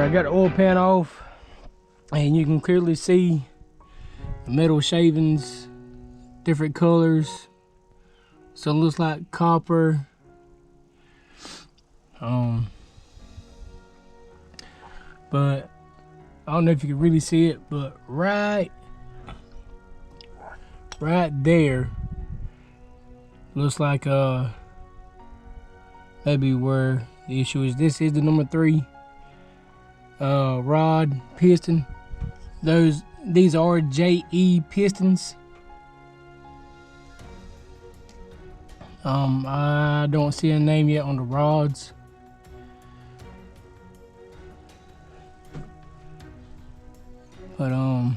Alright, I got the oil pan off, and you can clearly see the metal shavings, different colors. So it looks like copper. But I don't know if you can really see it, but right there looks like maybe where the issue is. This is the number 3 rod piston. These are JE pistons. I don't see a name yet on the rods. But I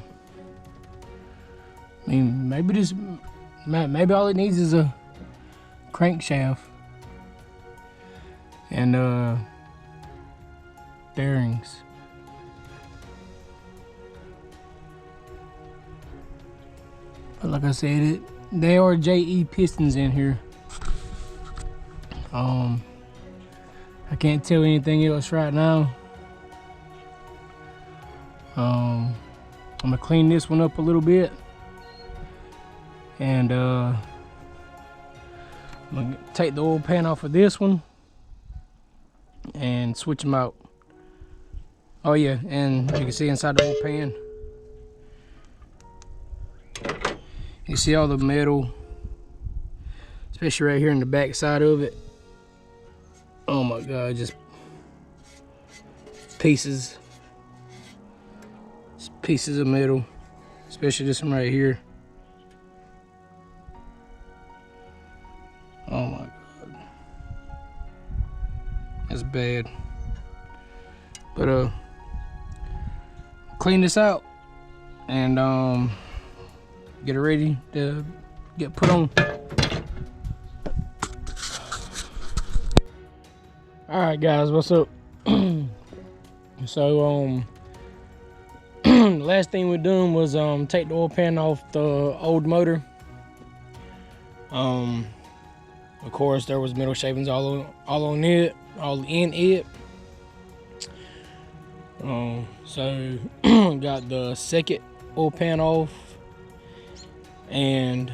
mean, maybe all it needs is a crankshaft and bearings. But like I said, they are JE pistons in here. I can't tell anything else right now. I'm gonna clean this one up a little bit, and I'm gonna take the oil pan off of this one and switch them out. Oh yeah, and you can see inside the oil pan, you see all the metal, especially right here in the back side of it. Oh my God, just pieces of metal, especially this one right here. Oh my God, that's bad. But clean this out and get it ready to get put on. All right, guys, what's up? So the last thing we done was take the oil pan off the old motor. Of course, there was metal shavings all in it. So got the second oil pan off, and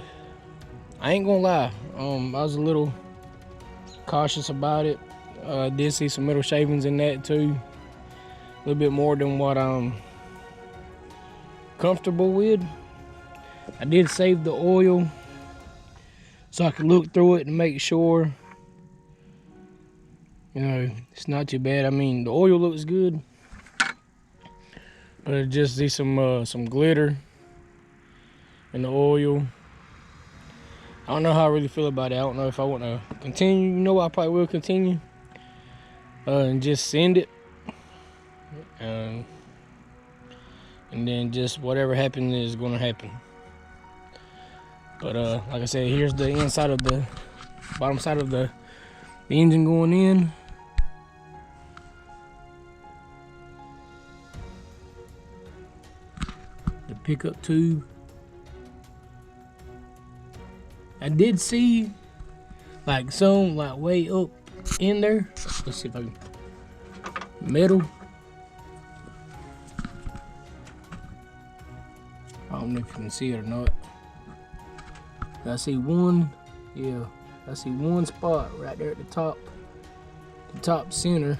I ain't gonna lie, I was a little cautious about it. I did see some metal shavings in that too, a little bit more than what I'm comfortable with. I did save the oil so I could look through it and make sure, you know, it's not too bad. I mean, the oil looks good, but I just see some glitter in the oil. I don't know how I really feel about it. I don't know if I want to continue. You know, I probably will continue and just send it, and then just whatever happens is going to happen. But like I said, here's the inside of the bottom side of the engine going in. The pickup tube. I did see like some like way up in there. Let's see if I can. Metal. I don't know if you can see it or not. I see one, yeah, I see one spot right there at the top center.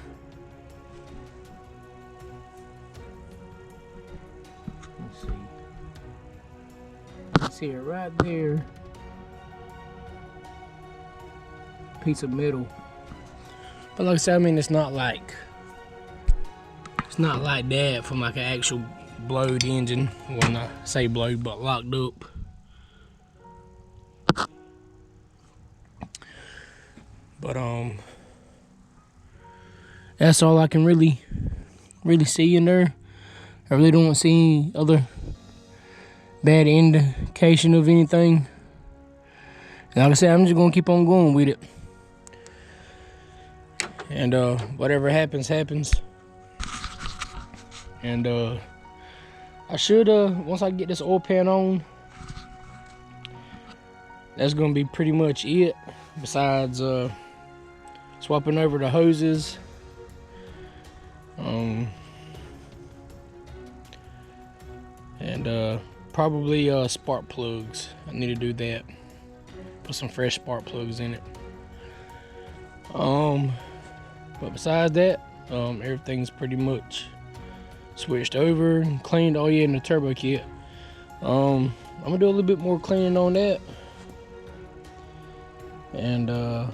Let's see. I see it right there. Piece of metal. But like I said, I mean, it's not like that from like an actual blowed engine. When I say blowed, but locked up. But that's all I can really see in there. I really don't see any other bad indication of anything. And like I said, I'm just gonna keep on going with it. And whatever happens, happens. And I should, once I get this oil pan on, that's gonna be pretty much it. Besides swapping over the hoses, and probably spark plugs. I need to do that. Put some fresh spark plugs in it. But besides that, everything's pretty much switched over and cleaned. Oh yeah, in the turbo kit. I'm gonna do a little bit more cleaning on that, and I'm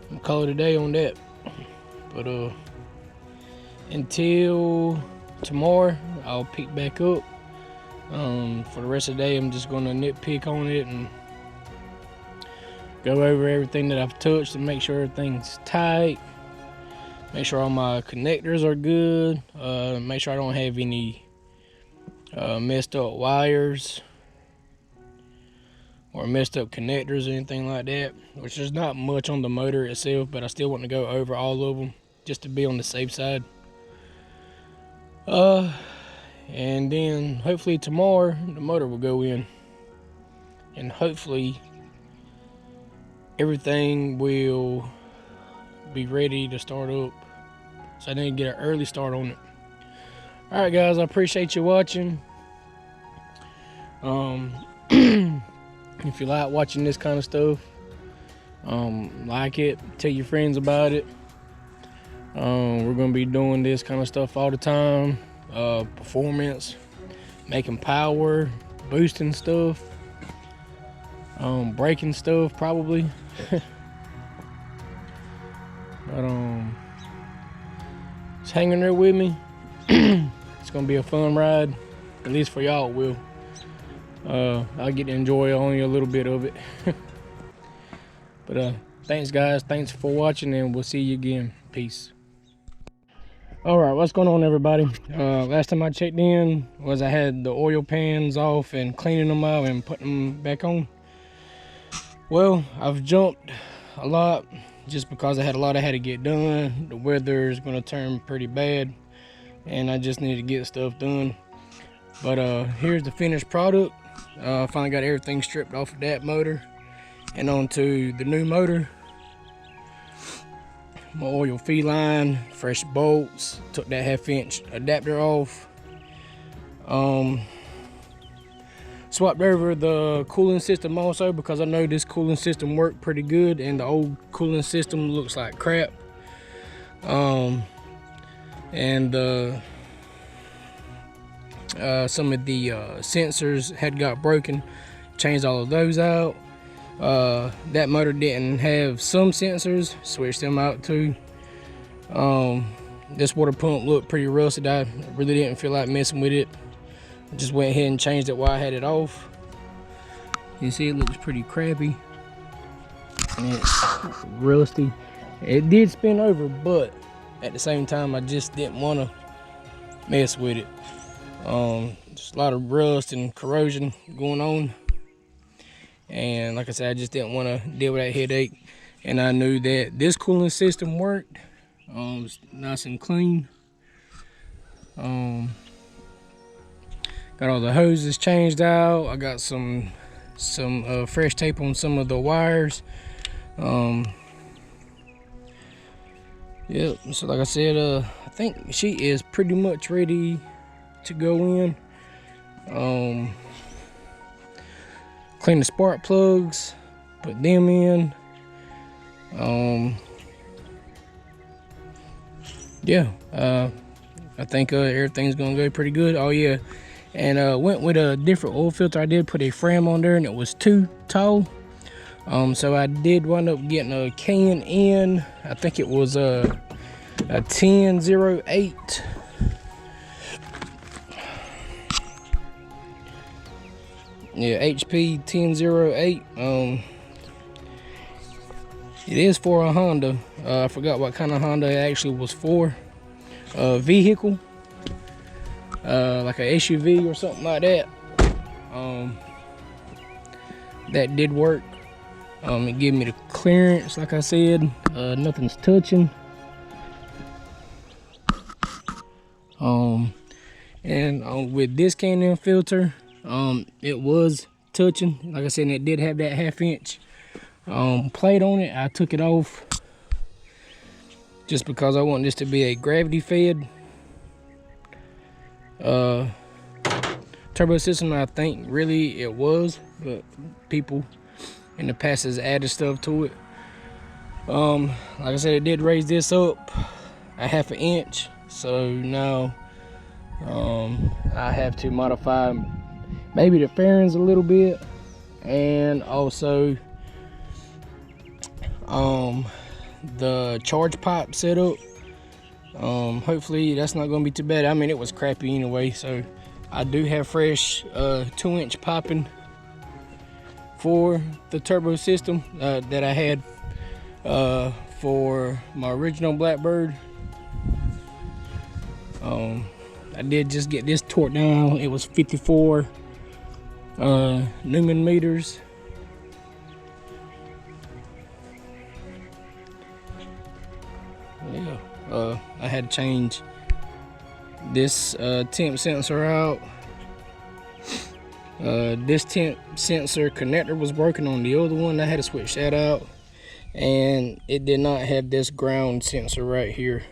gonna call it a day on that. But until tomorrow, I'll pick back up. For the rest of the day, I'm just gonna nitpick on it and go over everything that I've touched and make sure everything's tight. Make sure all my connectors are good. Make sure I don't have any messed up wires or messed up connectors or anything like that, which is not much on the motor itself, but I still want to go over all of them just to be on the safe side. And then hopefully tomorrow the motor will go in, and hopefully everything will be ready to start up, so I need to get an early start on it. All right guys, I appreciate you watching. If you like watching this kind of stuff, like it, tell your friends about it. We're gonna be doing this kind of stuff all the time. Performance, making power, boosting stuff, breaking stuff probably. But just hanging there with me. It's gonna be a fun ride, at least for y'all it will. I'll get to enjoy only a little bit of it. But thanks guys, thanks for watching, and we'll see you again. Peace. All right, what's going on everybody? Last time I checked in was I had the oil pans off and cleaning them out and putting them back on. Well, I've jumped a lot just because I had a lot I had to get done. The weather is going to turn pretty bad and I just need to get stuff done. But here's the finished product. I finally got everything stripped off of that motor and onto the new motor. My oil feed line, fresh bolts, took that 1/2 inch adapter off. Swapped over the cooling system also because I know this cooling system worked pretty good and the old cooling system looks like crap. Some of the sensors had got broken, changed all of those out. That motor didn't have some sensors, switched them out too. This water pump looked pretty rusted. I really didn't feel like messing with it. I just went ahead and changed it while I had it off. You see it looks pretty crappy and it's rusty. It did spin over, but at the same time I just didn't want to mess with it. Just a lot of rust and corrosion going on, and like I said, I just didn't want to deal with that headache. And I knew that this cooling system worked. It's nice and clean. Got all the hoses changed out. I got some fresh tape on some of the wires. Yep, so like I said, I think she is pretty much ready to go in. Clean the spark plugs, put them in. Yeah, I think everything's gonna go pretty good. Oh yeah, and went with a different oil filter. I did put a frame on there and it was too tall. So I did wind up getting a K&N. I think it was a 1008. Yeah, HP 1008. It is for a Honda. I forgot what kind of Honda it actually was for. Vehicle, like a SUV or something like that. That did work. It gave me the clearance, like I said. Nothing's touching. And with this K&N filter, it was touching. Like I said, it did have that 1/2 inch plate on it. I took it off just because I want this to be a gravity fed. turbo system. I think really it was, but people in the past has added stuff to it. Like I said, it did raise this up a ½ inch, so now I have to modify maybe the fairings a little bit, and also the charge pipe setup. Hopefully that's not going to be too bad. I mean, it was crappy anyway, so I do have fresh 2-inch piping for the turbo system that I had for my original Blackbird. I did just get this torqued down. It was 54 Newman meters. Yeah, I had to change this temp sensor out. This temp sensor connector was broken on the other one. I had to switch that out, and it did not have this ground sensor right here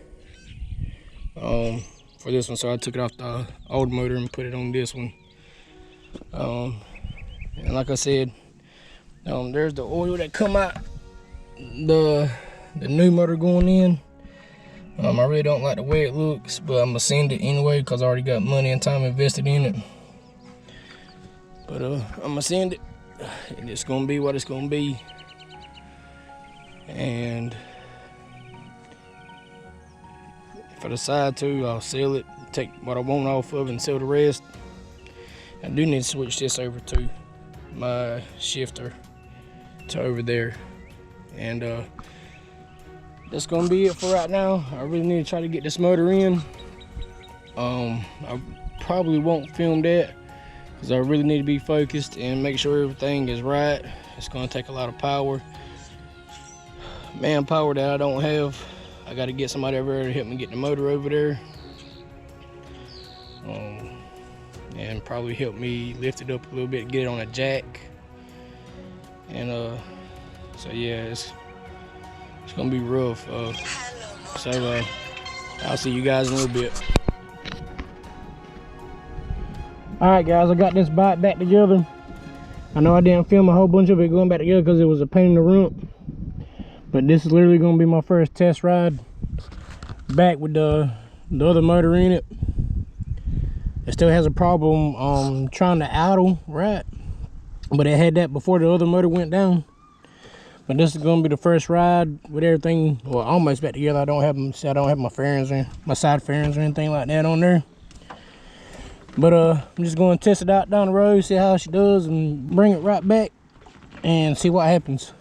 for this one, so I took it off the old motor and put it on this one. And like I said, there's the oil that come out the new motor going in. I really don't like the way it looks, but I'm gonna send it anyway because I already got money and time invested in it. But I'm gonna send it, and it's gonna be what it's gonna be. And if I decide to, I'll sell it, take what I want off of it and sell the rest. I do need to switch this over to my shifter to over there. And that's gonna be it for right now. I really need to try to get this motor in. I probably won't film that because I really need to be focused and make sure everything is right. It's gonna take a lot of power, manpower that I don't have. I got to get somebody over there to help me get the motor over there, and probably help me lift it up a little bit, get it on a jack. And so yeah, it's gonna be rough. So I'll see you guys in a little bit. All right, guys, I got this bike back together. I know I didn't film a whole bunch of it going back together because it was a pain in the rump. But this is literally gonna be my first test ride back with the other motor in it. It still has a problem trying to idle, right? But it had that before the other motor went down. But this is gonna be the first ride with everything, well, almost back together. I don't have my fairings or my side fairings or anything like that on there. But I'm just gonna test it out down the road, see how she does, and bring it right back and see what happens.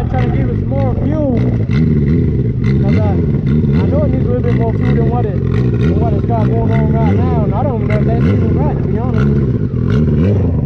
might try to give it some more fuel. Cause I know it needs a little bit more fuel than what it's got going on right now, and I don't know if that's even right, to be honest with you.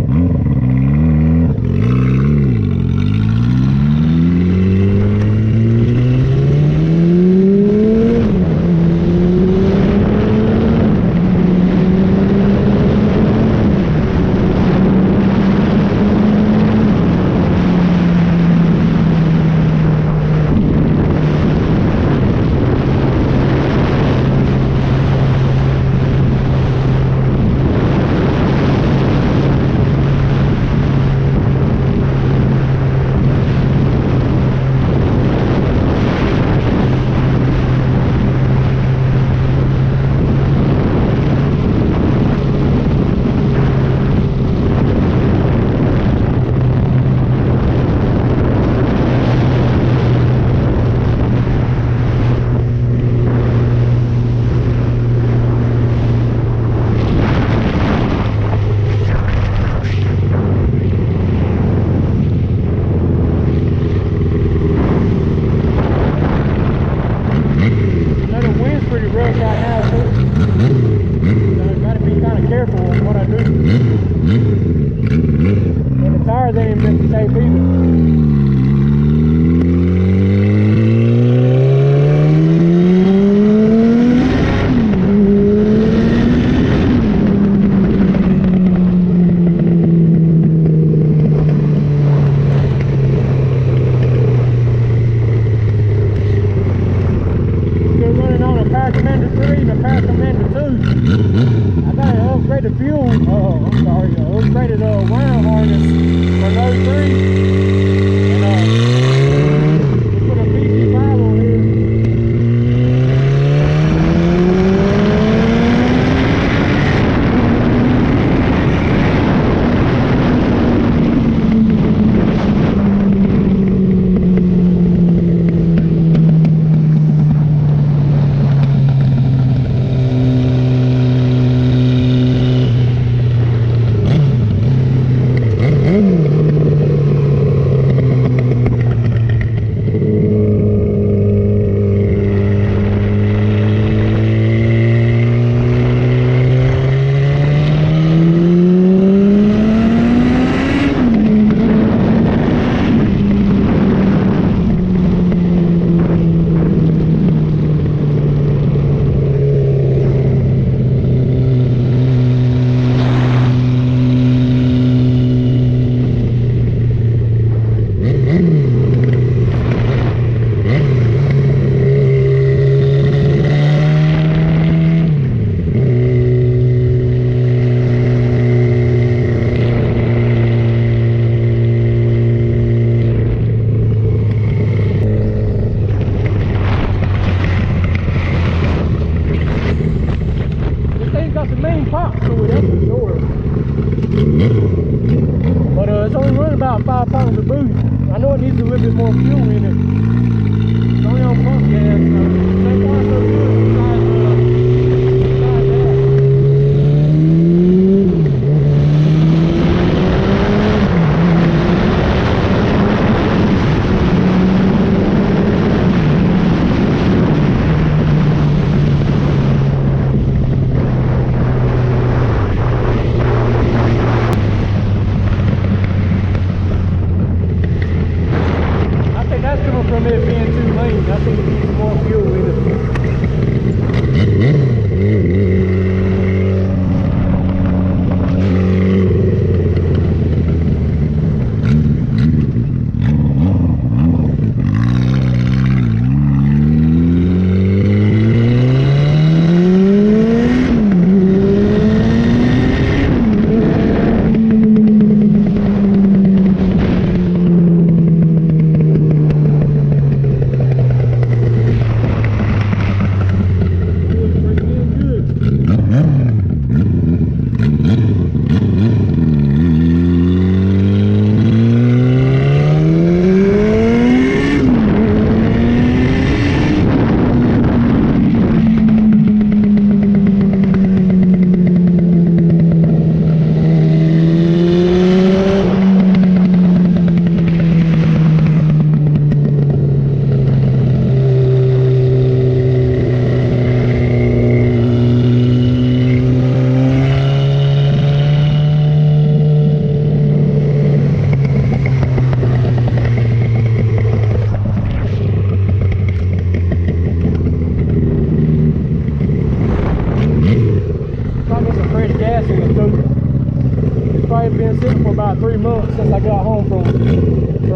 about 3 months since I got home from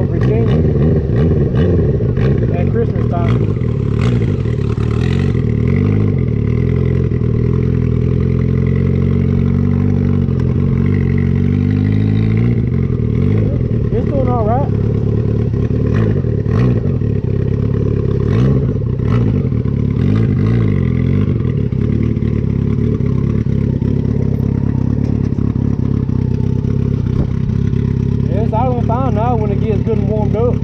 Virginia at Christmas time. It's doing all right. It's all fine now when it gets good and warmed up.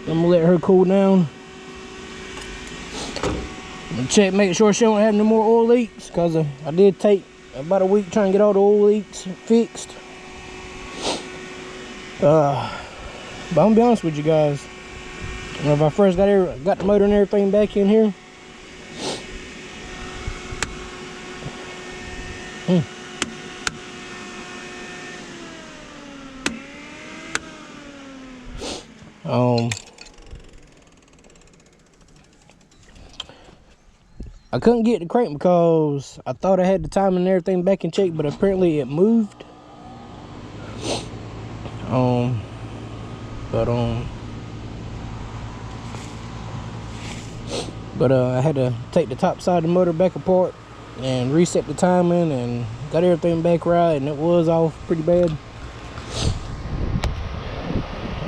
I'm gonna let her cool down. I'm gonna check, make sure she don't have no more oil leaks, cause I did take about a week trying to get all the oil leaks fixed. But I'm gonna be honest with you guys. When I first got the motor and everything back in here, I couldn't get the crank because I thought I had the timing and everything back in check, but apparently it moved. But I had to take the top side of the motor back apart and reset the timing and got everything back right, and it was off pretty bad.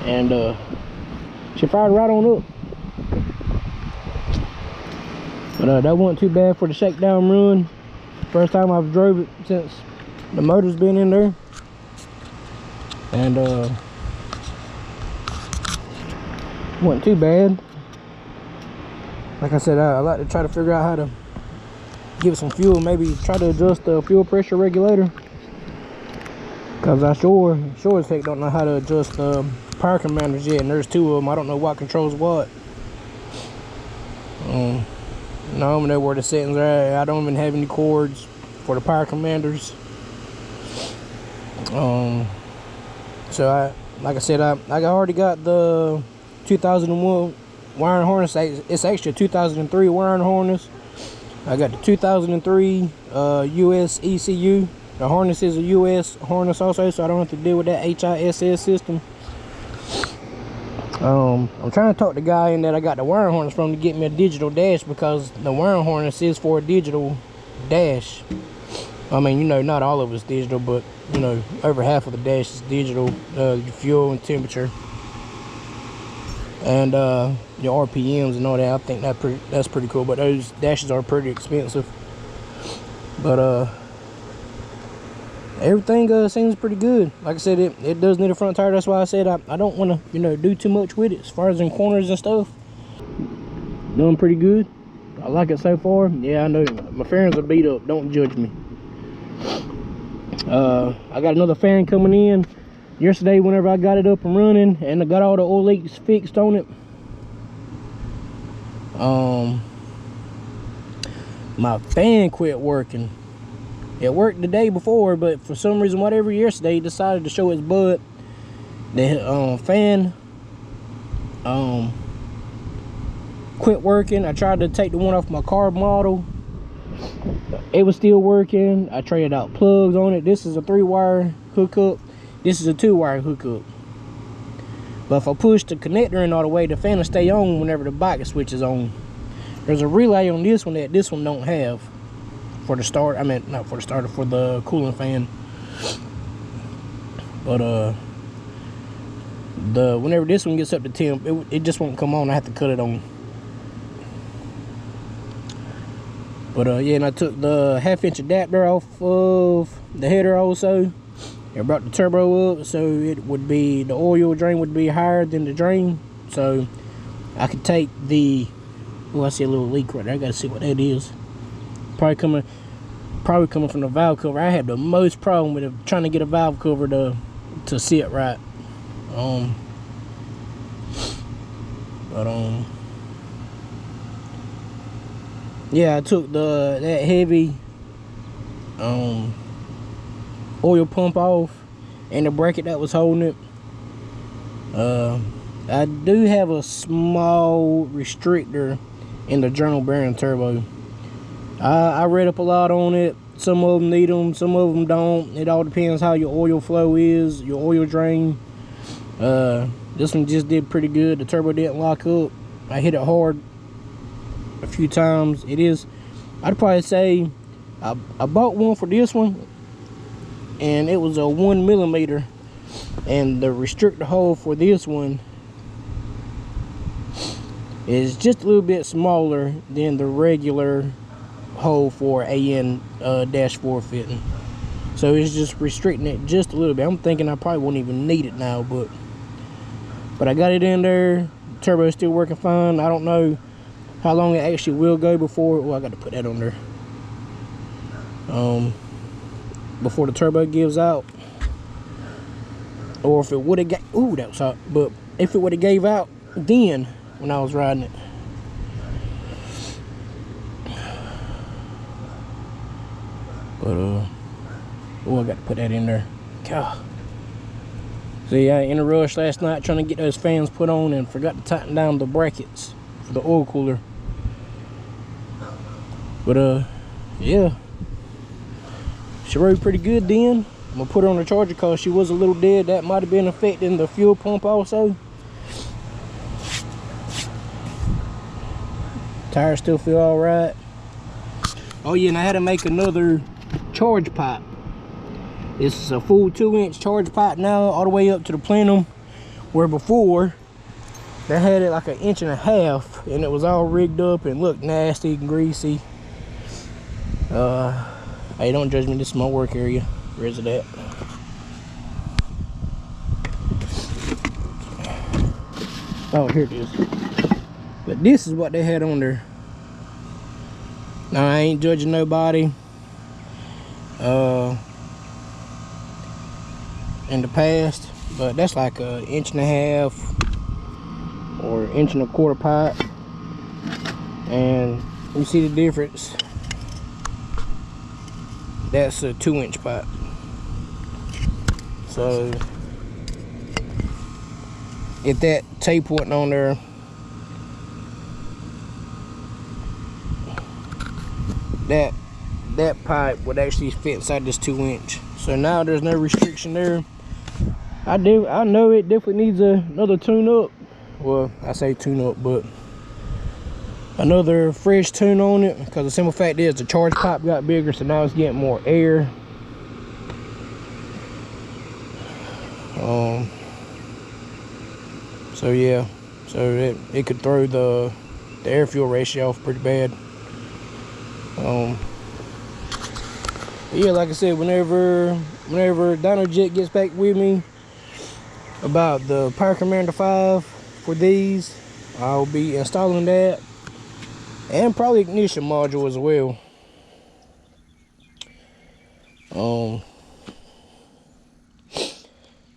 And she fired right on up. But that wasn't too bad for the shakedown run. First time I've drove it since the motor's been in there. And wasn't too bad. Like I said, I like to try to figure out how to give it some fuel, maybe try to adjust the fuel pressure regulator, because I sure as heck don't know how to adjust the power commanders yet, and there's 2 of them. I don't know what controls what. No, I don't know where the settings are at. I don't even have any cords for the power commanders. So like I said, I already got the 2001 wiring harness. It's actually a 2003 wiring harness. I got the 2003 US ECU. The harness is a US harness also, so I don't have to deal with that HISS system. I'm trying to talk the guy in that I got the wiring harness from to get me a digital dash, because the wiring harness is for a digital dash. I mean, you know, not all of it's digital, but you know, over half of the dash is digital, fuel and temperature, and your RPMs and all that. I think that's pretty cool, but those dashes are pretty expensive. But everything seems pretty good. Like I said, it does need a front tire. That's why I said I don't want to, you know, do too much with it as far as in corners and stuff. Doing pretty good. I like it so far. Yeah, I know my fairings are beat up. Don't judge me. I got another fan coming in yesterday whenever I got it up and running, and I got all the oil leaks fixed on it. My fan quit working. It worked the day before, but for some reason, whatever, yesterday, it decided to show its butt. The fan quit working. I tried to take the one off my car model. It was still working. I traded out plugs on it. This is a 3-wire hookup. This is a 2-wire hookup. But if I push the connector in all the way, the fan will stay on whenever the bike switch is on. There's a relay on this one that this one don't have. For the start, I mean, not for the starter, for the cooling fan. But whenever this one gets up to temp, it just won't come on. I have to cut it on. But yeah, and I took the 1/2-inch adapter off of the header also. I brought the turbo up, so it would be, the oil drain would be higher than the drain, so I could take the, oh, I see a little leak right there. I gotta see what that is. Probably coming from the valve cover. I had the most problem with trying to get a valve cover to sit right. yeah, I took that heavy oil pump off and the bracket that was holding it. I do have a small restrictor in the journal bearing turbo. I read up a lot on it. Some of them need them, some of them don't. It all depends how your oil flow is, your oil drain. This one just did pretty good. The turbo didn't lock up. I hit it hard a few times. I'd probably say I bought one for this one, and it was a 1mm, and the restrictor hole for this one is just a little bit smaller than the regular hole for AN-4 fitting. So it's just restricting it just a little bit. I'm thinking I probably won't even need it now, but I got it in there. The turbo is still working fine. I don't know how long it actually will go before, well, I got to put that on there, before the turbo gives out, or if it would have ooh, that was hot. But if it would have gave out then when I was riding it. But oh, I got to put that in there. God. See, I in a rush last night trying to get those fans put on and forgot to tighten down the brackets for the oil cooler. But yeah, she rode pretty good then. I'm gonna put her on the charger because she was a little dead. That might have been affecting the fuel pump also. Tires still feel all right. Oh yeah, and I had to make another charge pipe. This is a full 2-inch charge pipe now, all the way up to the plenum, where before they had it like 1.5 inches, and it was all rigged up and looked nasty and greasy. Hey, don't judge me, this is my work area. Where's it at? Oh, here it is. But this is what they had on there. Now, I ain't judging nobody. In the past, but that's like 1.5 inches or 1.25 inch pipe, and you see the difference. That's a 2-inch pipe. So if that tape wasn't on there, that pipe would actually fit inside this 2-inch. So now there's no restriction there. I know it definitely needs another tune up. Well, I say tune up, but another fresh tune on it, because the simple fact is the charge pipe got bigger, so now it's getting more air. So yeah, so it could throw the air fuel ratio off pretty bad. Yeah, like I said, whenever DynoJet gets back with me about the Power Commander 5 for these, I'll be installing that, and probably ignition module as well.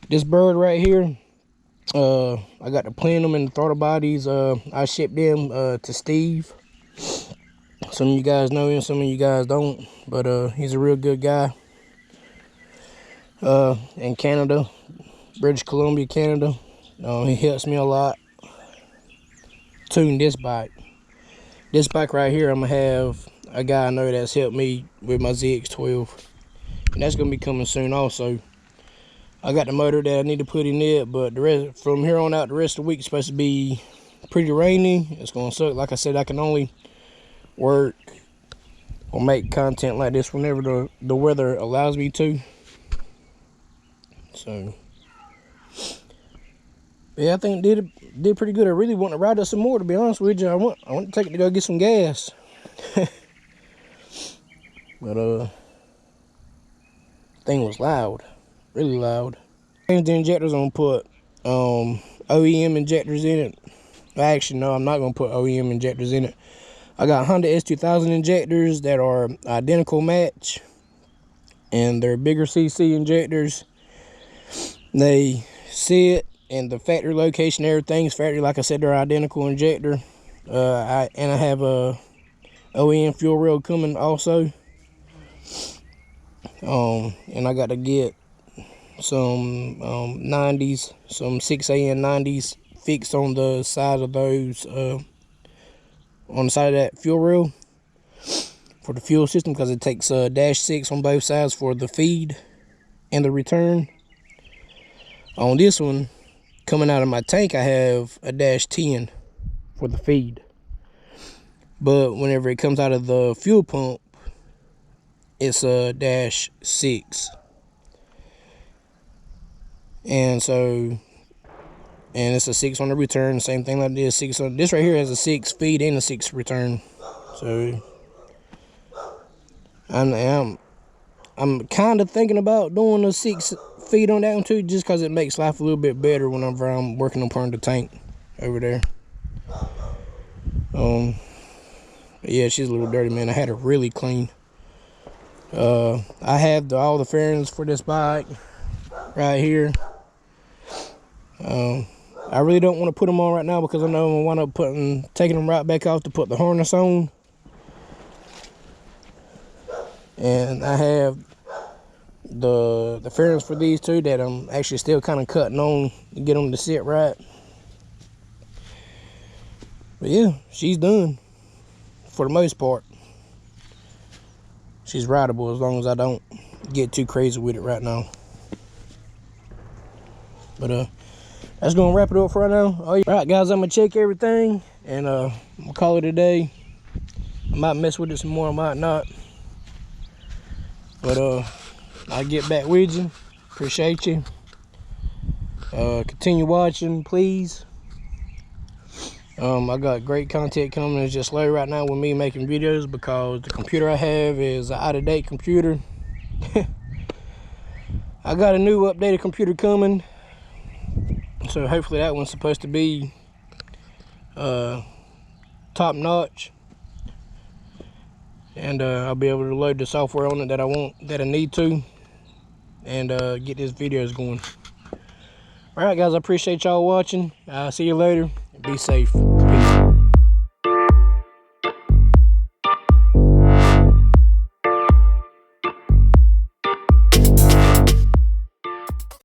This bird right here, I got the plenum and the throttle bodies. I shipped them to Steve. Some of you guys know him, some of you guys don't, but he's a real good guy. In Canada, British Columbia, Canada. He helps me a lot tune this bike. This bike right here, I'm gonna have a guy I know that's helped me with my ZX12, and that's gonna be coming soon also. I got the motor that I need to put in it, but the rest, from here on out, the rest of the week is supposed to be pretty rainy. It's gonna suck. Like I said, I can only work or make content like this whenever the weather allows me to. So yeah, I think did pretty good. I really want to ride it some more, to be honest with you. I want to take it to go get some gas. But thing was loud, really loud. Changed the injectors. I'm gonna put OEM injectors in it. Actually, no, I'm not gonna put OEM injectors in it. I got Honda S2000 injectors that are identical match, and they're bigger CC injectors. They sit in the factory location, everything's factory. Like I said, they're identical injector. I have OEM fuel rail coming also. And I got to get some 90s, some 6AN 90s fixed on the side of those, on the side of that fuel rail for the fuel system, because it takes -6 on both sides for the feed and the return. On this one, coming out of my tank, I have a -10 for the feed. But whenever it comes out of the fuel pump, it's a -6. And so, and it's a 6 on the return, same thing like this. 6 on this right here has a 6 feed and a 6 return. So I'm kind of thinking about doing a 6 feed on that one too, just because it makes life a little bit better whenever I'm working on pouring the tank over there. But yeah, she's a little dirty, man. I had her really clean. I have all the fairings for this bike right here. I really don't want to put them on right now because I know I'm gonna wind up taking them right back off to put the harness on. And I have the fairings for these two that I'm actually still kind of cutting on to get them to sit right. But yeah, she's done for the most part. She's rideable as long as I don't get too crazy with it right now. But that's gonna wrap it up for right now. All right, guys, I'm gonna check everything and I'm gonna call it a day. I might mess with it some more, I might not. But I'll get back with you. Appreciate you. Continue watching, please. I got great content coming. It's just slow right now with me making videos because the computer I have is an out-of-date computer. I got a new updated computer coming, so hopefully that one's supposed to be top notch, and I'll be able to load the software on it that I need to, and get these videos going. All right, guys, I appreciate y'all watching. I'll see you later. Be safe.